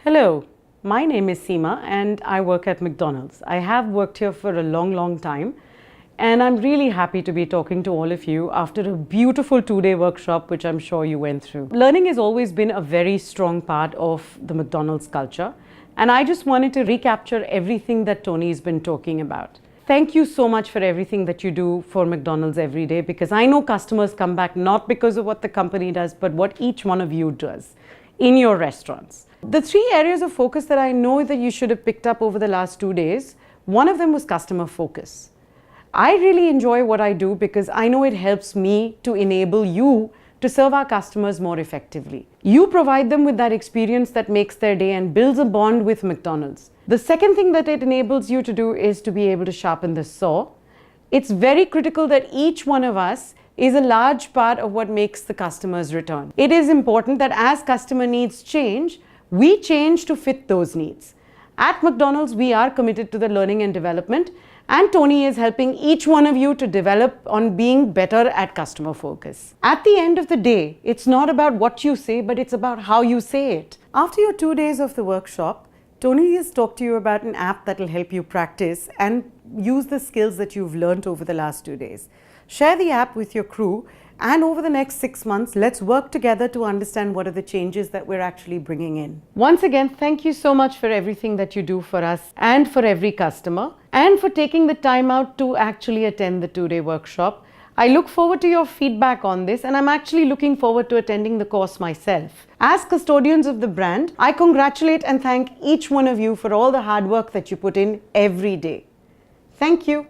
Hello, my name is Seema and I work at McDonald's. I have worked here for a long time and I'm really happy to be talking to all of you after a beautiful 2-day workshop which I'm sure you went through. Learning has always been a very strong part of the McDonald's culture and I just wanted to recapture everything that Tony's been talking about. Thank you so much for everything that you do for McDonald's every day, because I know customers come back not because of what the company does but what each one of you does in your restaurants. The 3 areas of focus that I know that you should have picked up over the last 2 days, one of them was customer focus. I really enjoy what I do because I know it helps me to enable you to serve our customers more effectively. You provide them with that experience that makes their day and builds a bond with McDonald's. The second thing that it enables you to do is to be able to sharpen the saw. It's very critical that each one of us is a large part of what makes the customers return. It is important that as customer needs change, we change to fit those needs. At McDonald's, we are committed to the learning and development, and Tony is helping each one of you to develop on being better at customer focus. At the end of the day, it's not about what you say, but it's about how you say it. After your 2 days of the workshop, Tony has talked to you about an app that will help you practice and use the skills that you've learned over the last 2 days. Share the app with your crew, and over the next 6 months, let's work together to understand what are the changes that we're actually bringing in. Once again, thank you so much for everything that you do for us and for every customer, and for taking the time out to actually attend the 2-day workshop. I look forward to your feedback on this, and I'm actually looking forward to attending the course myself. As custodians of the brand, I congratulate and thank each one of you for all the hard work that you put in every day. Thank you.